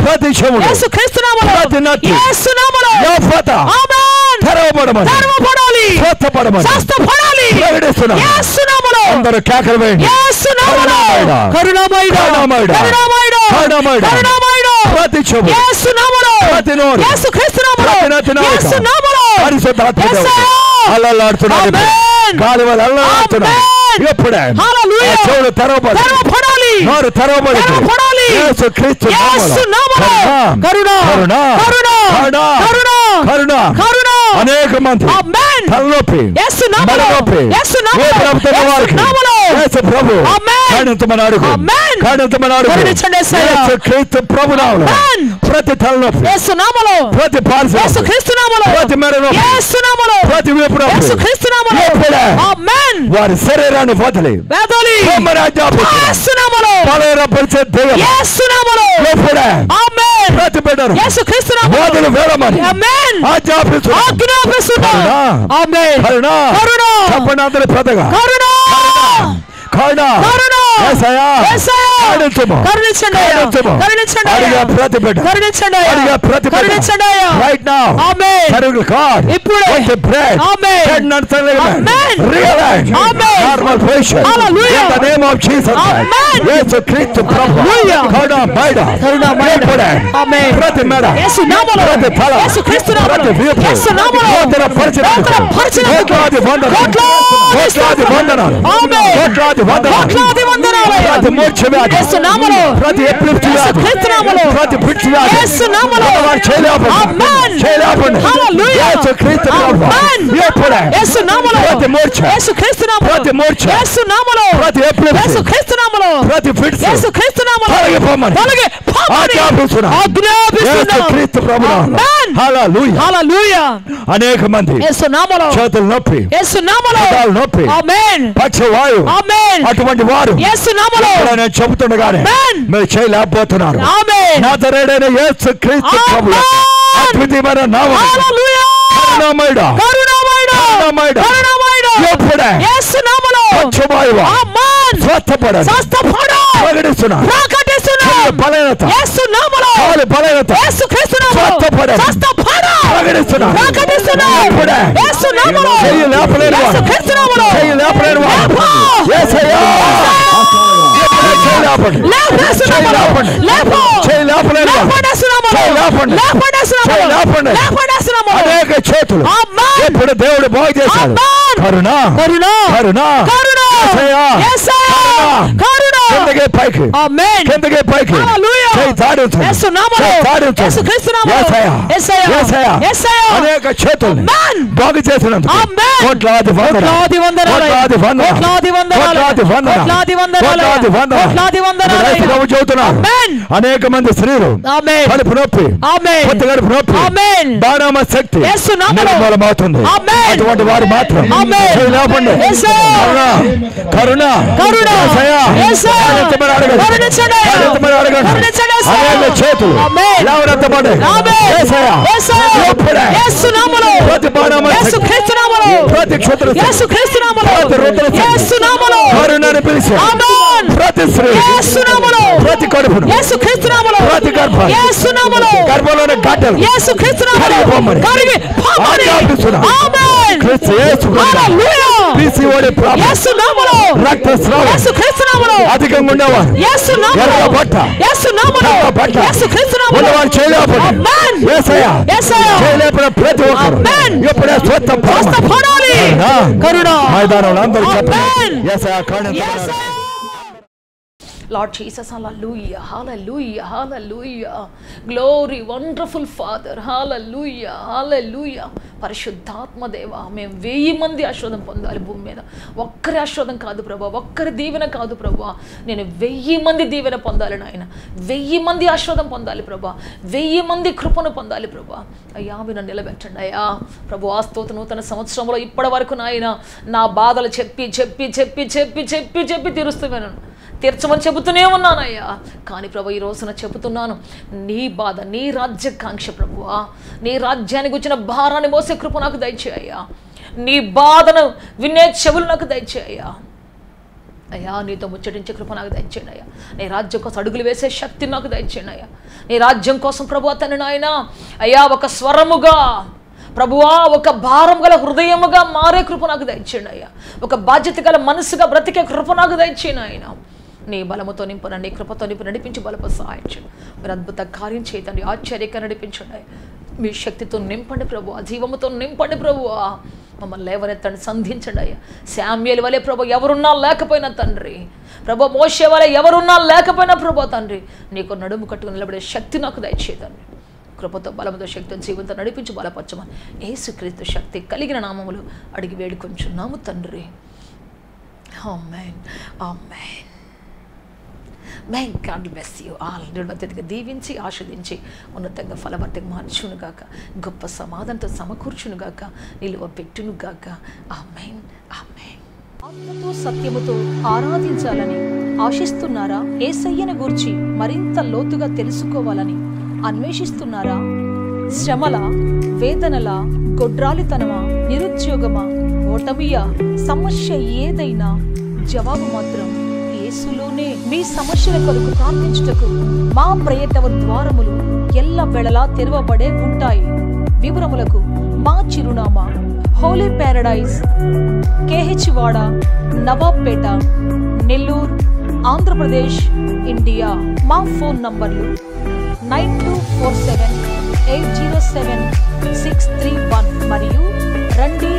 ప్రతి చెవుడు, ప్రతి నత్తి తెరవబడమని, స్వస్థపడాలి ప్రకటిస్తున్నాం. అందరూ కేకలు వేయండి. కరుణామయుడా, కరుణామయుడా. ప్రతి చెవు, ప్రతి నోరు, ప్రతి నత్తి పరిశుద్ధాత్మ అల్లలాడుతున్నాడు, గాలి వల్ల అల్లలాడుతున్నాడు. ఎప్పుడే చెవులు తెరవబడాలి, నోరు తెరవబడి యేసు క్రీస్తు కరుణ. అనేక మంది తలనొప్పి, మెడనొప్పి వారికి యేసు ప్రభు కరుణించమని అడుగు, కరుణించమని అడుగు. యేసు క్రీస్తు ప్రభునామములో ప్రతి తలనొప్పి, ప్రతి పార్శ్వ, ప్రతి మెడనొప్పి, ప్రతి వీపు నొప్పి వారి శరీరాన్ని వదిలి బలహీనపరిచే దెయ్యం ప్రతి బిడ్డను వదిలి వెళ్ళమని చెప్పండి అందరి పెద్దగా. కరుణ, యేసయ్యా, కరుణించము, కరుణించండి అయ్యా, కరుణించండి అడిగే ప్రతి బిడ్డ, కరుణించండి అయ్యా, అడిగే ప్రతి బిడ్డ, కరుణించండి అయ్యా. right now, ఆమేన్. Father God, ఇప్పుడే, with the bread, amen, bread and amen, realize, amen, normal patient, hallelujah, in the name of Jesus Christ, ఆమేన్, యేసు క్రీస్తు ప్రభువు, హల్లెలూయా, కరుణామయుడా, కరుణామయుడా, ఆమేన్, ప్రతి మెడ, యేసు నామములో, ప్రతి తల, యేసు క్రీస్తు నామములో, ప్రతి వీపు, యేసు నామములో, నూతన పరిచర్యకు, కోట్లాది వందనాలు, కోట్లాది వందనాలు, ఆమేన్, కోట్లాది వందనాలు, కోట్లాది వందనాలు, ప్రతి మోక్ష వ్యాధి, యేసు నామములో, ప్రతి ఎపిలెప్సీ వ్యాధి, క్రీస్తు నామములో, ప్రతి పిచ్చి వ్యాధి, యేసు నామములో, చేయలేపండి, చేయలేపండి, హల్లెలూయా, యేసు క్రీస్తు ప్రభువు, ఆమేన్, ఇప్పుడే యేసు నామములో, ప్రతి మోక్ష, యేసు క్రీస్తు నామములో, ప్రతి మోక్ష, యేసు నామములో, ప్రతి ఎపిలెప్సీ, యేసు క్రీస్తు నామములో, ప్రతి ఫిట్స్, యేసు క్రీస్తు నామములో, తొలగిపోమని, ఆజ్ఞాపిస్తున్నాను, యేసు క్రీస్తు ప్రభువు, ఆమేన్, హల్లెలూయా, హల్లెలూయా. అనేక మంది యేసు నామములో, చేతులు నొప్పి, యేసు నామములో, పాదాలు నొప్పి, ఆమేన్, పక్షవాయు, ఆమేన్, అటువంటి వారు యేసు నామములో, ఇక్కడ నేను చెబుతుండగానే ఆమేన్, మీరు చేయలేకపోతున్నారు. ఆమేన్, నజరేయుడైన యేసు క్రీస్తు ప్రభువు అద్భుతమైన నామములో, హల్లెలూయా, కరుణామయుడా, కరుణామయుడా, కరుణామయుడా, కరుణామయుడా, ఇప్పుడే యేసు నామములో, పక్షవాయువు, ఆమేన్, స్వస్థపడండి, స్వస్థపడు, ప్రకటిస్తున్నాను, ప్రకటిస్తున్నాను, బలహీనత, యేసు నామములో, కాలు బలహీనత, యేసు క్రీస్తు నామములో, స్వస్థపడండి, స్వస్థపడు, ప్రకటిస్తున్నాను, ప్రకటిస్తున్నాను, ఇప్పుడే యేసు నామములో, చెయ్యి లేపలేని వారు, యేసు క్రీస్తు నామములో, చెయ్యి లేపలేని వారు, యేసయ్యా, ఇప్పుడే చెయ్యి లేపండి, యేసు చెయ్యి నామములో, లేపండి, లేపు, చెయ్యి లేపలేని వారు, లేపండి యేసు నామములో, చెయ్యి లేపండి, లేపండి యేసు నామములో, చెయ్యి లేపండి, లేపండి యేసు నామములో, అనేక చేతులు, ఆమేన్, ఇప్పుడు దేవుడు బాగు చేశాడు, ఆమేన్, కరుణ, కరుణ, కరుణ, కరుణ, యేసయ్యా, యేసయ్యా, కరుణ, కిందకి పైకి, ఆమేన్, కిందకి పైకి, హల్లెలూయా, చెయ్యి తాడించండి, యేసు నామములో, చెయ్యి తాడించండి, యేసు క్రీస్తు నామములో, యేసయ్యా, యేసయ్యా, యేసయ్యా, యేసయ్యా, అనేక చేతుల్ని ఆమేన్, బాగు చేసినందుకు ఆమేన్, కోట్లాది వందనాలు, కోట్లాది వందనాలు, కోట్లాది వందనాలు, కోట్లాది వందనాలు, కోట్లాది వందనాలు, కోట్లాది వందనాలు, కోట్లాది వందనాలు, కోట్లాది వందనాలు, ఇప్పుడు యేసు ప్రభు చెబుతున్నారు, ఆమేన్, అనేక మంది స్త్రీలు ఆమేన్, కడుపు నొప్పి, ఆమేన్, కొత్త కడుపు నొప్పి, ఆమేన్, బాణామ శక్తి యేసు నామములో, నిర్మూలమవుతుంది, ఆమేన్, అటువంటి వారు మాత్రం ఆమేన్, చెయ్యి లేపండి, యేసయ్యా, కరుణ, కరుణ, యేసయ్యా, యేసయ్యా, కరుణించమని అడగండి, కరుణించండి, కరుణించమని అడగండి, కరుణించండి, యేసయ్యా, అనేక చేతులు ఆమేన్, లేవనెత్తబడి, ఆమేన్, యేసయ్యా, యేసయ్యా, ఇప్పుడే యేసు నామములో, ప్రతి బాణామ యేసు శక్తి, క్రీస్తు నామములో, ప్రతి క్షుద్ర శక్తి, యేసు క్రీస్తు నామములో, ప్రతి రుద్ర శక్తి, యేసు నామములో, కరుణను పిలిచి, ఆమేన్, ప్రతి స్త్రీ, యేసు నామములో, ప్రతి కడుపును, యేసు క్రీస్తు నామములో, ప్రతి గర్భాన్ని, యేసు నామములో, గర్భంలోని గడ్డలు యేసు క్రీస్తు నామములో, కరిగి పొమ్మని, కరిగి పొమ్మని, ఆజ్ఞాపిస్తున్నాను. ఆమేన్, క్రీస్తు యేసు కృప, హల్లెలూయా, PCOD ప్రాబ్లం, యేసు నామములో, రక్తస్రావం యేసు క్రీస్తు నామములో, అధికంగా ఉండేవారు, యేసు నామములో, ఎర్ర బట్ట, యేసు నామములో, తెల్ల బట్ట, యేసు క్రీస్తు నామములో, ఉన్నవారు చేయలేపండి, ఆమేన్, యేసయ్యా, యేసయ్యా, చేయలేపని ప్రతి ఒక్కరు ఆమేన్, ఇప్పుడే స్వస్థపడాలి, కరుణ, మైదానంలో అందరూ చెప్పండి, ఆమేన్, యేసయ్యా కరుణించమని. Lord Jesus, hallelujah, hallelujah, hallelujah, glory, wonderful Father, hallelujah, hallelujah. పరిశుద్ధాత్మ దేవా, మేము 1000 మంది ఆశీర్వాదం పొందాలి భూమి మీద, ఒక్కరి ఆశీర్వాదం కాదు ప్రభా, ఒక్కరి దీవెన కాదు ప్రభా, నేను 1000 మంది దీవెన పొందాలి నాయన, 1000 మంది ఆశీర్వాదం పొందాలి ప్రభా, 1000 మంది కృపను పొందాలి ప్రభా. అయ్యా మీరు నిలబెట్టండి అయ్యా ప్రభు, ఆస్తోత నూతన సంవత్సరంలో ఇప్పటి వరకు నాయన నా బాధలు చెప్పి చెప్పి చెప్పి చెప్పి చెప్పి చెప్పి తీరుస్తున్నాను, తీర్చమని చెబుతూనే ఉన్నానయ్యా. కానీ ప్రభు ఈ రోజున చెబుతున్నాను, నీ బాధ, నీ రాజ్యాకాంక్ష ప్రభువా, నీ రాజ్యానికి వచ్చిన భారాన్ని మోసే కృప నాకు దయచేయ్యా, నీ బాధను వినే చెవులు నాకు దయచేయ్యా అయ్యా, నీతో ముచ్చటించే కృప నాకు దయచేయండి అయ్యా, నీ రాజ్యం కోసం అడుగులు వేసే శక్తి నాకు దయచేయండి అయ్యా, నీ రాజ్యం కోసం ప్రభు అతని నాయన అయ్యా ఒక స్వరముగా ప్రభువా, ఒక భారం గల హృదయముగా మారే కృప నాకు దయచేయండి అయ్యా, ఒక బాధ్యత గల మనసుగా బ్రతికే కృప నాకు దయచేయండి ఆయన. నీ బలముతో నింపున, నీ కృపతో నింపు నడిపించి బలప సహాయం చేయండి. మీరు అద్భుత కార్యం చేయదండి, ఆశ్చర్యక నడిపించండి, మీ శక్తితో నింపండి ప్రభు, జీవముతో నింపండి ప్రభు, మమ్మల్ని లేవనెత్తండి, సంధించండి అయ్యా. శామ్యూయేలు వలె ప్రభు ఎవరున్నా లేకపోయినా తండ్రి, ప్రభు మోషే వలె ఎవరున్నా లేకపోయినా ప్రభు తండ్రి, నీకు నడుము కట్టుకుని నిలబడే శక్తి నాకు దయచేయండి. కృపతో బలముతో శక్తితో జీవంతో నడిపించి బలపరచమని యేసుక్రీస్తు శక్తి కలిగిన నామములు అడిగి వేడుకొంచున్నాము తండ్రి. ఆమేన్, ఆమేన్. May God bless you all. నిర్వతిగా దీవించి ఆశీర్వదించి ఉన్నతంగా ఫలవర్తిగా మార్చునుగాక, గొప్ప సమాధానంతో సమకూర్చునుగాక, నిలువ పెట్టునుగాక. ఆమేన్, ఆమేన్. ఆత్మతో సత్యముతో ఆరాధించాలని ఆశిస్తున్నారా? యేసయ్యను గూర్చి మరింత లోతుగా తెలుసుకోవాలని అన్వేషిస్తున్నారా? శ్రమల, వేదనల, గొడ్రాలితనమా, నిరుద్యోగమా, ఓటమియా, సమస్య ఏదైనా జవాబు మాత్రం యేసులోనే మీ సమస్యల కొరకు ప్రార్థించుటకు మా ప్రేయర్ టవర్ ద్వారములు ఎల్ల వేళలా తెరవబడే ఉంటాయి. వివరములకు మా చిరునామా హోలీ ప్యారడైజ్, KH వాడ, నవాబ్పేట, నెల్లూరు, ఆంధ్రప్రదేశ్, ఇండియా. మా ఫోన్ నంబర్లు 9247807631 మరియు రండి,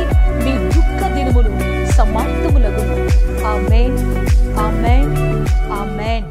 మీ దుఃఖ దినములు సమాప్తములగును. ఆమేన్, ఆమేన్, ఆమేన్.